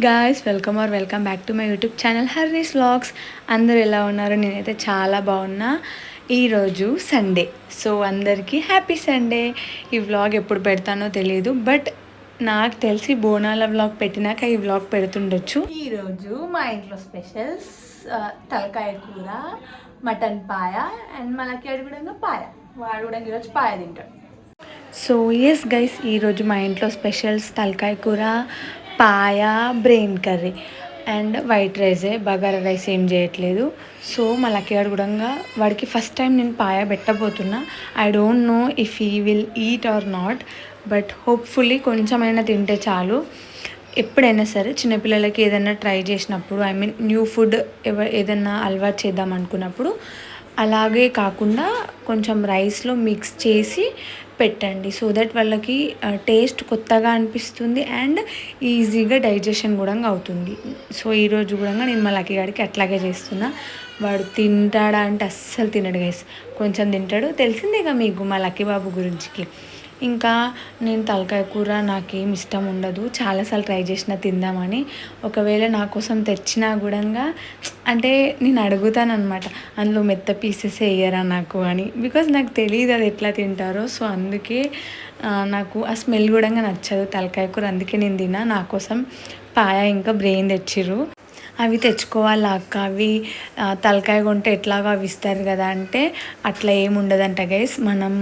Guys, welcome back to my YouTube channel హర్నీస్ vlogs. అందరూ ఎలా ఉన్నారు? నేనైతే చాలా బాగున్నా. ఈరోజు సండే, సో అందరికీ హ్యాపీ సండే. ఈ వ్లాగ్ ఎప్పుడు పెడతానో తెలియదు, బట్ నాకు తెలిసి బోనాల వ్లాగ్ పెట్టినాక ఈ వ్లాగ్ పెడుతుండొచ్చు. ఈరోజు మా ఇంట్లో స్పెషల్స్ తలకాయ కూర, మటన్ పాయ అండ్ మనకి అడుగుడంగా పాయ. వాడు కూడా ఈరోజు పాయ తింటాడు. సో ఎస్ గైస్, ఈరోజు మా ఇంట్లో స్పెషల్స్ తలకాయ కూర, పాయ, బ్రెయిన్ కర్రీ అండ్ వైట్ రైసే. బగారా రైస్ ఏం చేయట్లేదు. సో మా లక్కీగాడు కూడా వాడికి ఫస్ట్ టైం నేను పాయ పెట్టబోతున్నా. I don't know if he will eat or not, but hopefully కొంచెమైనా తింటే చాలు. ఎప్పుడైనా సరే చిన్నపిల్లలకి ఏదైనా ట్రై చేసినప్పుడు, ఐ మీన్ న్యూ ఫుడ్ ఏదైనా అలవాటు చేద్దాం అనుకున్నప్పుడు అలాగే కాకుండా కొంచెం రైస్లో మిక్స్ చేసి పెట్టండి. సో దట్ వాళ్ళకి టేస్ట్ కొత్తగా అనిపిస్తుంది అండ్ ఈజీగా డైజెషన్ కూడా అవుతుంది. సో ఈరోజు కూడా నేను మా లక్కీ గాడికి అట్లాగే చేస్తున్నా. వాడు తింటాడా అంటే అస్సలు తినడు గైస్. కొంచెం తింటాడు, తెలిసిందేగా మీకు మా లక్కీ బాబు గురించి. ఇంకా నేను తలకాయ కూర నాకేం ఇష్టం ఉండదు. చాలాసార్లు ట్రై చేసిన తిందామని. ఒకవేళ నా కోసం తెచ్చినా కూడా అంటే నేను అడుగుతాను అనమాట, అందులో మెత్త పీసెస్ వేయరా నాకు అని. బికాజ్ నాకు తెలియదు అది ఎట్లా తింటారో. సో అందుకే నాకు ఆ స్మెల్ కూడా నచ్చదు తలకాయ కూర. అందుకే నేను తిన్నా. నా కోసం పాయ ఇంకా బ్రెయిన్ తెచ్చిర్రు. అవి తెచ్చుకోవాలి అక్క, అవి తలకాయ కొంటే ఎట్లాగో అవి ఇస్తారు కదా అంటే అట్లా ఏమి ఉండదంట గైస్. మనం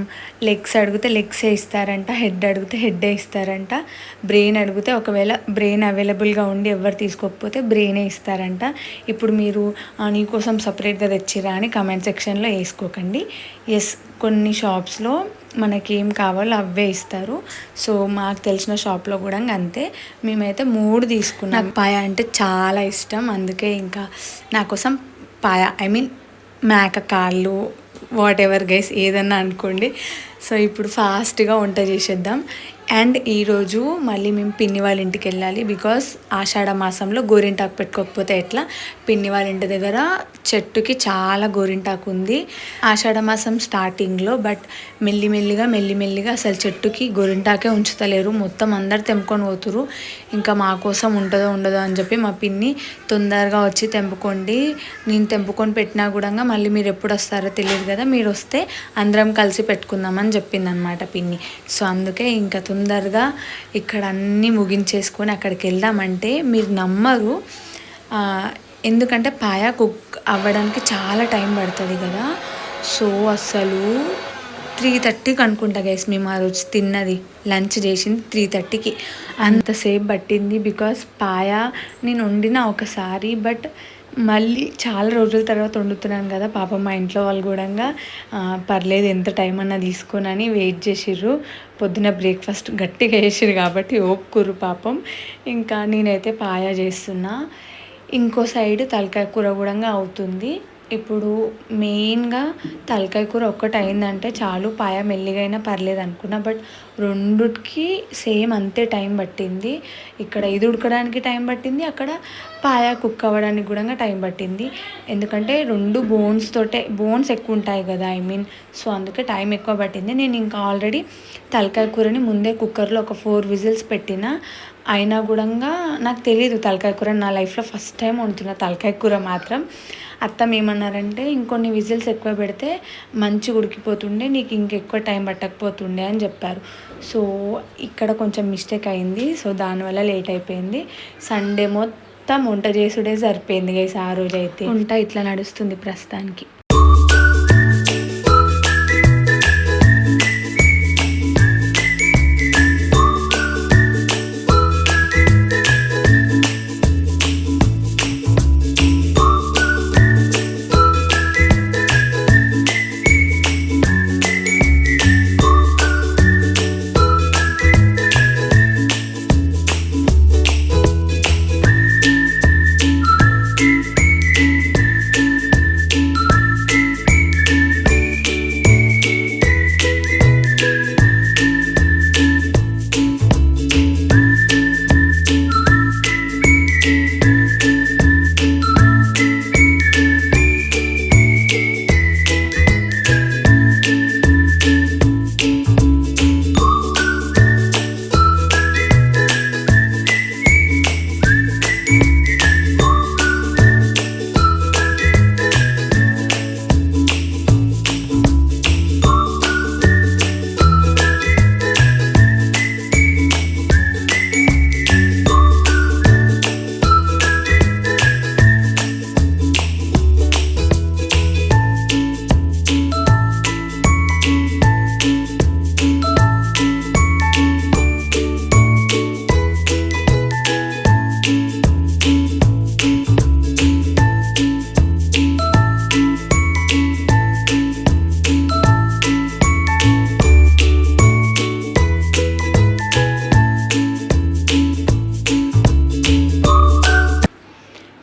లెగ్స్ అడిగితే లెగ్సే ఇస్తారంట, హెడ్ అడిగితే హెడ్డే ఇస్తారంట, బ్రెయిన్ అడిగితే ఒకవేళ బ్రెయిన్ అవైలబుల్గా ఉండి ఎవరు తీసుకోకపోతే బ్రెయినే ఇస్తారంట. ఇప్పుడు మీరు నీకోసం సపరేట్గా తెచ్చిరా అని కమెంట్ సెక్షన్లో వేసుకోకండి. ఎస్, కొన్ని షాప్స్లో మనకి ఏం కావాలో అవే ఇస్తారు. సో మాకు తెలిసిన షాప్లో కూడా అంతే. మేమైతే 3 తీసుకున్నాం. నాకు పాయ అంటే చాలా ఇష్టం, అందుకే ఇంకా నా కోసం పాయ, ఐ మీన్ మేక కాళ్ళు, వాట్ ఎవర్ గైస్ ఏదన్నా అనుకోండి. సో ఇప్పుడు ఫాస్ట్గా వంట చేసేద్దాం. అండ్ ఈరోజు మళ్ళీ మేము పిన్ని వాళ్ళ ఇంటికి వెళ్ళాలి. బికాస్ ఆషాఢ మాసంలో గోరింటాకు పెట్టుకోకపోతే ఎట్లా. పిన్ని వాళ్ళ ఇంటి దగ్గర చెట్టుకి చాలా గోరింటాకు ఉంది ఆషాఢ మాసం స్టార్టింగ్లో. బట్ మెల్లిమెల్లిగా అసలు చెట్టుకి గోరింటాకే ఉంచుతలేరు. మొత్తం అందరు తెంపుకొని పోతురు. ఇంకా మా కోసం ఉంటుందో ఉండదో అని చెప్పి మా పిన్ని తొందరగా వచ్చి తెంపుకోండి, నేను తెంపుకొని పెట్టినా కూడా మళ్ళీ మీరు ఎప్పుడు వస్తారో తెలియదు కదా, మీరు వస్తే అందరం కలిసి పెట్టుకుందామని చెప్పిందనమాట పిన్ని. సో అందుకే ఇంకా తొందరగా ఇక్కడ అన్నీ ముగించేసుకొని అక్కడికి వెళ్దామంటే మీరు నమ్మరు. ఎందుకంటే పాయ కుక్ అవ్వడానికి చాలా టైం పడుతుంది కదా. సో అసలు 3:30కి అనుకుంటా గైస్ మేము ఆ రోజు తిన్నది, లంచ్ చేసింది 3:30కి. అంతసేపు పట్టింది. బికాస్ పాయ నేను వండిన ఒకసారి, బట్ మళ్ళీ చాలా రోజుల తర్వాత వండుతున్నాను కదా. పాపం మా ఇంట్లో వాళ్ళు కూడా పర్లేదు ఎంత టైం అన్నా తీసుకొనని వెయిట్ చేసిర్రు. పొద్దున బ్రేక్ఫాస్ట్ గట్టిగా వేసిర్రు కాబట్టి ఓపుకుర్రు పాపం. ఇంకా నేనైతే పాయ చేస్తున్నా. ఇంకో సైడ్ తలకాయ కూర కూడా అవుతుంది. ఇప్పుడు మెయిన్గా తలకాయ కూర ఒక్కటి అయిందంటే చాలు, పాయ మెల్లిగైనా పర్లేదు అనుకున్నా. బట్ రెండుకి సేమ్ అంతే టైం పట్టింది. ఇక్కడ ఇది ఉడకడానికి టైం పట్టింది, అక్కడ పాయ కుక్ అవ్వడానికి కూడా టైం పట్టింది. ఎందుకంటే 2 బోన్స్ ఎక్కువ ఉంటాయి కదా, ఐ మీన్. సో అందుకే టైం ఎక్కువ పట్టింది. నేను ఇంకా ఆల్రెడీ తలకాయ కూరని ముందే కుక్కర్లో ఒక 4 విజిల్స్ పెట్టిన. అయినా కూడా నాకు తెలియదు తలకాయ కూర. నా లైఫ్లో ఫస్ట్ టైం వండుతున్నా తలకాయ కూర మాత్రం. అత్తం ఏమన్నారంటే ఇంకొన్ని విజిల్స్ ఎక్కువ పెడితే మంచిగా ఉడికిపోతుండే, నీకు ఇంకెక్కువ టైం పట్టకపోతుండే అని చెప్పారు. సో ఇక్కడ కొంచెం మిస్టేక్ అయింది. సో దానివల్ల లేట్ అయిపోయింది. సండే మొత్తం వంట చేసుడే సరిపోయింది గైస్. ఆ రోజు అయితే వంట ఇట్లా నడుస్తుంది ప్రస్తుతానికి.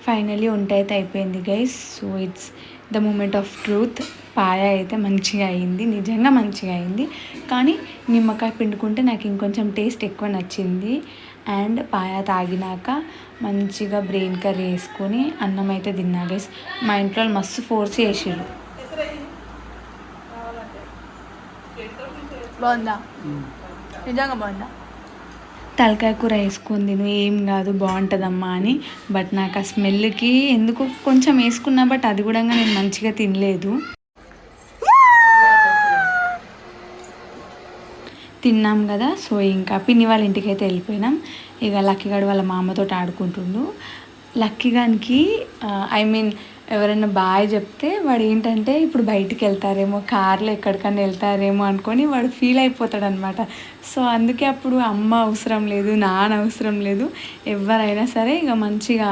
ఫైనలీ వంట అయితే అయిపోయింది guys. So it's the moment of truth. Paya అయితే మంచిగా అయింది, నిజంగా మంచిగా అయింది. కానీ నిమ్మకాయ పిండుకుంటే నాకు ఇంకొంచెం టేస్ట్ ఎక్కువ నచ్చింది. అండ్ పాయ తాగినాక మంచిగా బ్రెయిన్ కర్రీ వేసుకొని అన్నం అయితే తిన్నా గైస్. మా ఇంట్లో మస్తు ఫోర్స్ చేసిర్రు. బాగుందా? నిజంగా బాగుందా? తలకాయ కూర వేసుకొని తిను, ఏం కాదు బాగుంటుందమ్మా అని. బట్ నాకు ఆ స్మెల్కి ఎందుకు కొంచెం వేసుకున్నా, బట్ అది కూడా నేను మంచిగా తినలేదు. తిన్నాం కదా. సో ఇంకా పిన్ని వాళ్ళ ఇంటికి అయితే వెళ్ళిపోయినాం. ఇక లక్కీగాడు వాళ్ళ మామతో ఆడుకుంటుండు. లక్కీగానికి ఐ మీన్ ఎవరైనా బాయ్ చెప్తే వాడు ఏంటంటే ఇప్పుడు బయటికి వెళ్తారేమో, కార్లో ఎక్కడికన్నా వెళ్తారేమో అనుకొని వాడు ఫీల్ అయిపోతాడు అనమాట. సో అందుకే అప్పుడు అమ్మ అవసరం లేదు, నాన్న అవసరం లేదు, ఎవరైనా సరే ఇక మంచిగా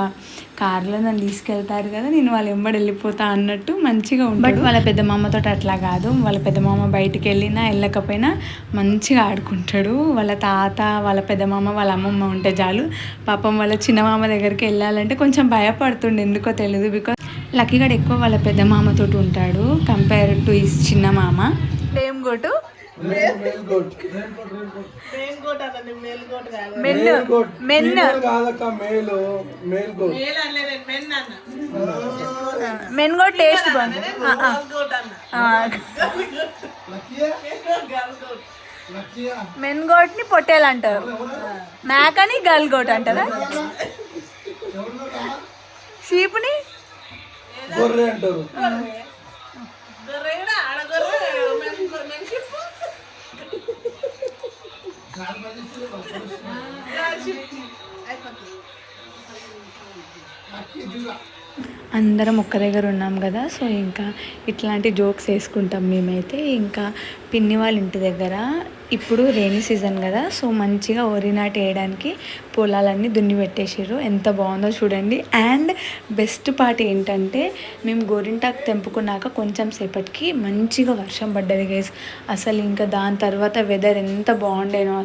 కార్లో నన్ను తీసుకెళ్తారు కదా, నేను వాళ్ళ వెంబడి వెళ్ళిపోతా అన్నట్టు మంచిగా ఉంటుంది. బట్ వాళ్ళ పెద్ద మామతో అట్లా కాదు. వాళ్ళ పెద్ద మామ బయటికి వెళ్ళినా వెళ్ళకపోయినా మంచిగా ఆడుకుంటాడు. వాళ్ళ తాత, వాళ్ళ పెద్ద మామ, వాళ్ళ అమ్మమ్మ ఉంటే చాలు. పాపం వాళ్ళ చిన్న మామ దగ్గరికి వెళ్ళాలంటే కొంచెం భయపడుతుండే, ఎందుకో తెలియదు. బికాస్ లక్కీగాడు ఎక్కువ వాళ్ళ పెద్ద మామతో ఉంటాడు కంపేర్ టు ఈ చిన్న మామ. ఏం గోటు? మెన్ గోట్ టేస్ట్ బాగుంది. మెన్ గోట్ ని పొట్టేలు అంటారు, మేకని గర్ల్ గోట్ అంటారా? షీప్ని గొర్రె అంటారు. అందరం ఒక్క దగ్గర ఉన్నాం కదా. సో ఇంకా ఇట్లాంటి జోక్స్ వేసుకుంటాం మేమైతే. ఇంకా పిన్ని వాళ్ళ ఇంటి దగ్గర ఇప్పుడు రైనీ సీజన్ కదా. సో మంచిగా వరి నాటు వేయడానికి పొలాలన్నీ దున్ని పెట్టేసారు. ఎంత బాగుందో చూడండి. అండ్ బెస్ట్ పార్ట్ ఏంటంటే మేము గోరింటాకు తెంపుకున్నాక కొంచెం సేపటికి మంచిగా వర్షం పడ్డది గైస్. అసలు ఇంకా దాని తర్వాత వెదర్ ఎంత బాగుండేనో.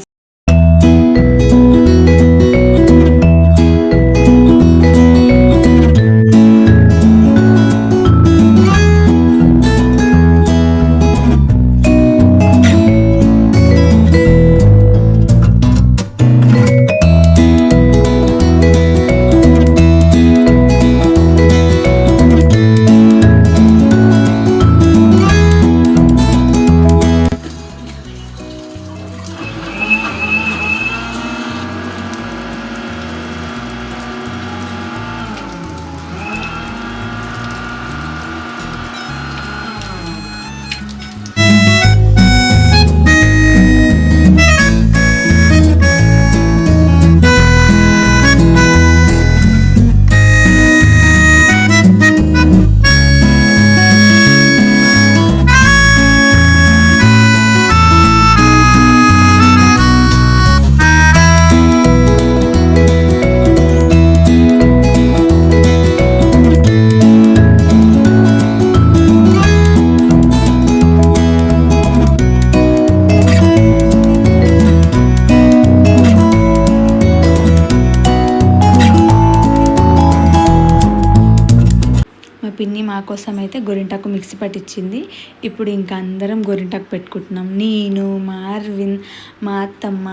పిన్ని మా కోసం అయితే గోరింటాకు మిక్సీ పట్టించింది. ఇప్పుడు ఇంకా అందరం గోరింటాకు పెట్టుకుంటున్నాం. నేను, మా అరవింద్, మా అత్తమ్మ,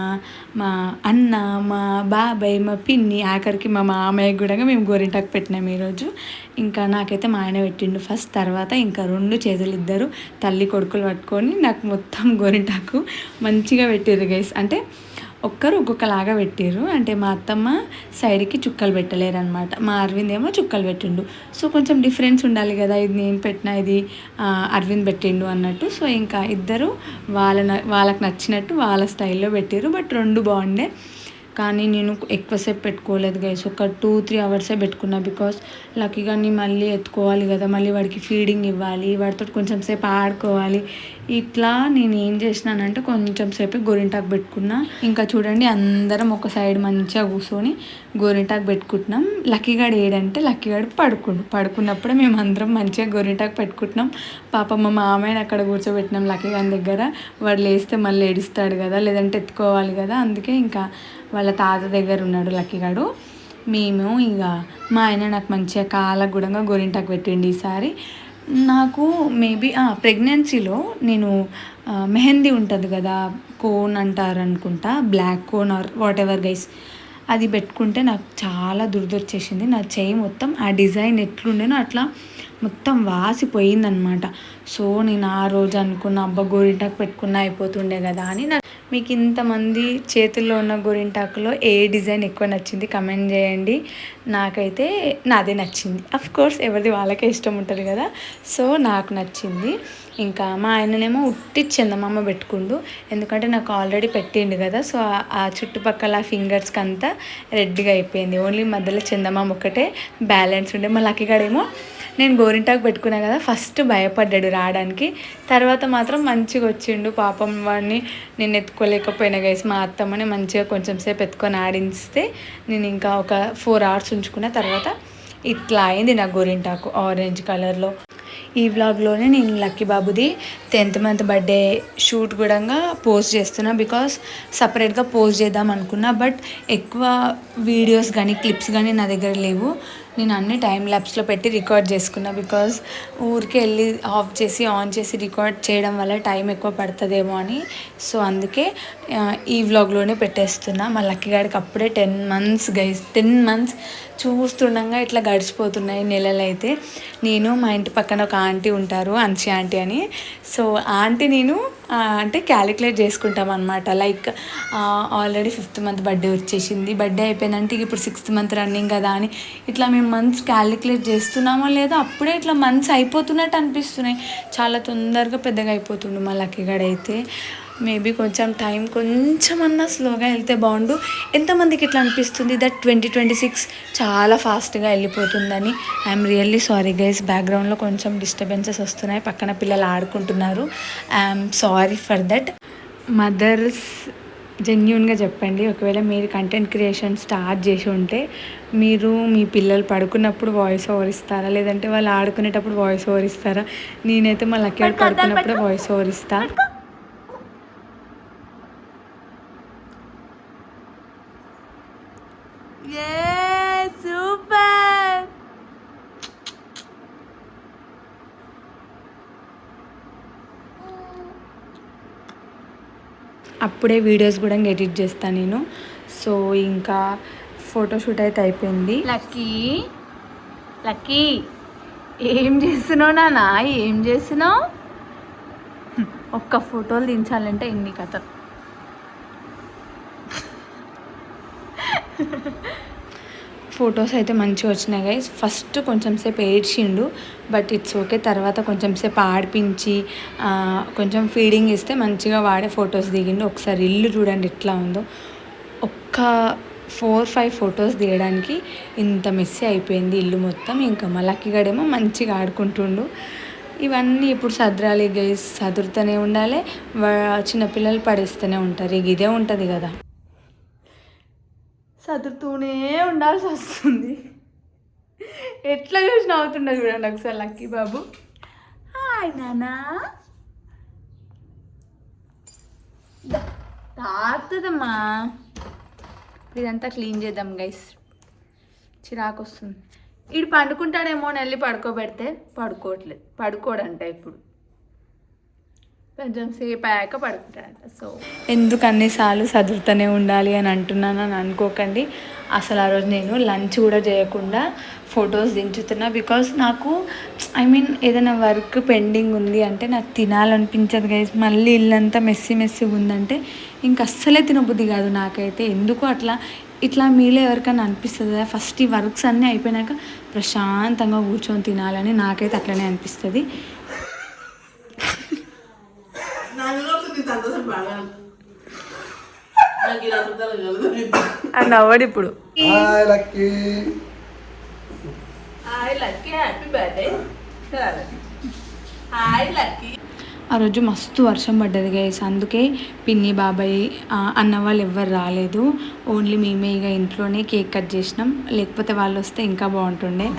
మా అన్న, మా బాబాయ్, మా పిన్ని, ఆఖరికి మా మామయ్య కూడా మేము గోరింటాకు పెట్టినాం ఈరోజు. ఇంకా నాకైతే మా ఆయన పెట్టిండు ఫస్ట్. తర్వాత ఇంకా రెండు చేతులు ఇద్దరు తల్లి కొడుకులు పట్టుకొని నాకు మొత్తం గోరింటాకు మంచిగా పెట్టారు గైస్. అంటే ఒక్కరు ఒక్కొక్కలాగా పెట్టారు. అంటే మా అత్తమ్మ సైడ్కి చుక్కలు పెట్టలేరు అనమాట, మా అరవింద్ ఏమో చుక్కలు పెట్టిండు. సో కొంచెం డిఫరెన్స్ ఉండాలి కదా, ఇది నేను పెట్టినా ఇది అరవింద్ పెట్టిండు అన్నట్టు. సో ఇంకా ఇద్దరు వాళ్ళకి నచ్చినట్టు వాళ్ళ స్టైల్లో పెట్టారు. బట్ రెండు బాగుండే. కానీ నేను ఎక్కువసేపు పెట్టుకోలేదు గైస్, ఒక 2-3 అవర్సే పెట్టుకున్నా. బికాస్ లక్కీగాని మళ్ళీ ఎత్తుకోవాలి కదా, మళ్ళీ వాడికి ఫీడింగ్ ఇవ్వాలి, వాడితో కొంచెం సేపు ఆడుకోవాలి. ఇట్లా నేను ఏం చేసినానంటే కొంచెం సేపు గోరింటాకు పెట్టుకున్నా. ఇంకా చూడండి అందరం ఒక సైడ్ మంచిగా కూర్చొని గోరింటాకు పెట్టుకుంటున్నాం. లక్కీగాడు ఏడంటే లక్కీగాడు పడుకున్నప్పుడే మేము అందరం మంచిగా గోరింటాకు పెట్టుకుంటున్నాం. పాప మా మామయ్యని అక్కడ కూర్చోబెట్టినాం లక్కీగాని దగ్గర. వాడు లేస్తే మళ్ళీ ఏడుస్తాడు కదా, లేదంటే ఎత్తుకోవాలి కదా. అందుకే ఇంకా వాళ్ళ తాత దగ్గర ఉన్నాడు లక్కీగాడు. మేము ఇక మా ఆయన నాకు మంచిగా కాలగూడంగా గోరింటాకు పెట్టిండి ఈసారి. నాకు మేబీ ప్రెగ్నెన్సీలో నేను మెహందీ ఉంటుంది కదా, కోన్ అంటారు అనుకుంటా, black cone or whatever guys, అది పెట్టుకుంటే నాకు చాలా దురదొచ్చేసింది. నా చెయ్యి మొత్తం ఆ డిజైన్ ఎట్లుండేనో అట్లా మొత్తం వాసిపోయిందనమాట. సో నేను ఆ రోజు అనుకున్న, అబ్బా గోరింటాకు పెట్టుకున్నా అయిపోతుండే కదా అని. మీకు ఇంతమంది చేతుల్లో ఉన్న గోరింటాకులో ఏ డిజైన్ ఎక్కువ నచ్చింది కమెంట్ చేయండి. నాకైతే నాదే నచ్చింది. అఫ్ కోర్స్ ఎవరిది వాళ్ళకే ఇష్టం ఉంటుంది కదా, సో నాకు నచ్చింది. ఇంకా మా ఆయననేమో ఉట్టి చందమామ పెట్టుకుండు, ఎందుకంటే నాకు ఆల్రెడీ పెట్టిండు కదా, సో ఆ చుట్టుపక్కల ఫింగర్స్కి అంతా రెడ్గా అయిపోయింది. ఓన్లీ మధ్యలో చందమామ ఒక్కటే బ్యాలెన్స్ ఉండే. మా లక్కీగాడేమో నేను గోరింటాకు పెట్టుకున్నా కదా, ఫస్ట్ భయపడ్డాడు రావడానికి, తర్వాత మాత్రం మంచిగా వచ్చిండు. పాపం వాడిని నేను ఎత్తుకోలేకపోయినా గైస్, మా అత్తమ్మని మంచిగా కొంచెం సేపు ఎత్తుకొని ఆడిస్తే నేను ఇంకా ఒక 4 hours ఉంచుకున్న తర్వాత ఇట్లా అయింది నా గోరింటాకు ఆరెంజ్ కలర్లో. ఈ వ్లాగ్లోనే నేను లక్కీ బాబుది 10th month బర్త్డే షూట్ కూడా పోస్ట్ చేస్తున్నా, బికాస్ సపరేట్గా పోస్ట్ చేద్దాం అనుకున్నా, బట్ ఎక్కువ వీడియోస్ కానీ క్లిప్స్ కానీ నా దగ్గర లేవు. నేను అన్ని టైం ల్యాప్స్లో పెట్టి రికార్డ్ చేసుకున్నా, బికాజ్ ఊరికి వెళ్ళి ఆఫ్ చేసి ఆన్ చేసి రికార్డ్ చేయడం వల్ల టైం ఎక్కువ పడుతుందేమో అని. సో అందుకే ఈ వ్లాగ్లోనే పెట్టేస్తున్నా. మా లక్కీ గాడికి అప్పుడే 10 months గైస్, 10 months చూస్తుండగా ఇట్లా గడిచిపోతున్నాయి నెలలు. అయితే నేను మా ఇంటి పక్కన ఒక ఆంటీ ఉంటారు, అన్షి ఆంటీ అని. సో ఆంటీ నేను అంటే క్యాలిక్యులేట్ చేసుకుంటాం అనమాట. Like already 5th month birthday వచ్చేసింది, బర్త్డే అయిపోయిందంటే ఇప్పుడు 6th month రన్నింగ్ కదా అని ఇట్లా మేము మంత్స్ క్యాలిక్యులేట్ చేస్తున్నామో లేదో అప్పుడే ఇట్లా మంత్స్ అయిపోతున్నట్టు అనిపిస్తున్నాయి. చాలా తొందరగా పెద్దగా అయిపోతుండు మా లక్కీగాడైతే. మేబీ కొంచెం టైం కొంచెమన్నా స్లోగా వెళ్తే బాగుండు. ఎంతమందికి ఇట్లా అనిపిస్తుంది దట్ 2026 చాలా ఫాస్ట్గా వెళ్ళిపోతుందని. ఐఎమ్ రియల్లీ సారీ గైస్, బ్యాక్గ్రౌండ్లో కొంచెం డిస్టర్బెన్సెస్ వస్తున్నాయి, పక్కన పిల్లలు ఆడుకుంటున్నారు. I'm sorry for that. Mothers జెన్యూన్గా చెప్పండి, ఒకవేళ మీరు కంటెంట్ క్రియేషన్ స్టార్ట్ చేసి ఉంటే మీరు మీ పిల్లలు పడుకున్నప్పుడు వాయిస్ ఓవర్ ఇస్తారా, లేదంటే వాళ్ళు ఆడుకునేటప్పుడు వాయిస్ ఓవర్ ఇస్తారా? నేనైతే మా లక్కీ గాడు పడుకున్నప్పుడే వాయిస్ ఓవర్ ఇస్తా. సూపర్. అప్పుడే వీడియోస్ కూడా ఎడిట్ చేస్తాను నేను. సో ఇంకా ఫోటోషూట్ అయితే అయిపోయింది. లక్కీ లక్కీ ఏం చేస్తున్నావు నాన్న, ఏం చేస్తున్నావు? ఒక్క ఫోటోలు దించాలంటే ఎన్ని కథలు. ఫొటోస్ అయితే మంచిగా వచ్చినాయి గైస్. ఫస్ట్ కొంచెం సేపు ఏడ్చిండు, బట్ ఇట్స్ ఓకే. తర్వాత కొంచెం సేపు ఆడిపించి కొంచెం ఫీడింగ్ ఇస్తే మంచిగా వాడే ఫొటోస్ దిగిండు. ఒకసారి ఇల్లు చూడండి ఎట్లా ఉందో. ఒక్క 4-5 ఫొటోస్ తీయడానికి ఇంత మెస్సీ అయిపోయింది ఇల్లు మొత్తం. ఇంకా మా లక్కీగాడేమో మంచిగా ఆడుకుంటుండు. ఇవన్నీ ఇప్పుడు సదరాలి గైస్, సదురుతూనే ఉండాలి. చిన్నపిల్లలు పడేస్తూనే ఉంటారు, ఇక ఇదే ఉంటుంది కదా, చదువుతూనే ఉండాల్సి వస్తుంది. ఎట్లా చూసి నవ్వుతుండే చూడండి ఒకసారి లక్కీ బాబు. హాయ్ నానా, తాగుతుందమ్మా. ఇదంతా క్లీన్ చేద్దాం గైస్, చిరాకు వస్తుంది. ఇడు పండుకుంటాడేమో అని వెళ్ళి పడుకోబెడితే పడుకోవట్లేదు, పడుకోడంట ఇప్పుడు, కొంచెం సేపు అయ్యాక పడుకుంటాడంట. సో ఎందుకు అన్నిసార్లు చదువుతూనే ఉండాలి అని అంటున్నానని అనుకోకండి. అసలు ఆ రోజు నేను లంచ్ కూడా చేయకుండా ఫొటోస్ దించుతున్నా, బికాస్ నాకు ఏదైనా వర్క్ పెండింగ్ ఉంది అంటే నాకు తినాలనిపించదు గైస్. మళ్ళీ ఇల్లంతా మెస్సీగా ఉందంటే ఇంక అస్సలే తినబుద్ధి కాదు నాకైతే. ఎందుకు అట్లా ఇట్లా మీలో ఎవరికైనా అనిపిస్తుంది కదా, ఫస్ట్ ఈ వర్క్స్ అన్నీ అయిపోయినాక ప్రశాంతంగా కూర్చొని తినాలని నాకైతే అట్లనే అనిపిస్తుంది. అండ్ అవ్వడు ఇప్పుడు. ఆ రోజు మస్తు వర్షం పడ్డది గైస్, అందుకే పిన్ని బాబాయ్ అన్న వాళ్ళు ఎవ్వరు రాలేదు. ఓన్లీ మేమే ఇక ఇంట్లోనే కేక్ కట్ చేసినాం, లేకపోతే వాళ్ళు వస్తే ఇంకా బాగుంటుండే.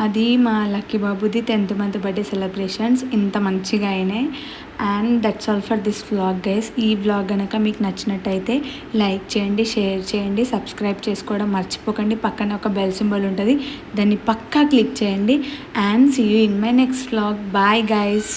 అది మా లక్కీ బాబుది 10th మంత్ బర్త్డే సెలబ్రేషన్స్ ఇంత మంచిగా అయినాయి. And that's all for this vlog guys. ఈ వ్లాగ్ కనుక మీకు నచ్చినట్టయితే లైక్ చేయండి, షేర్ చేయండి, సబ్స్క్రైబ్ చేసుకోవడం మర్చిపోకండి. పక్కన ఒక బెల్ సింబల్ ఉంటుంది, దాన్ని పక్కా క్లిక్ చేయండి. And see you in my next vlog. Bye guys.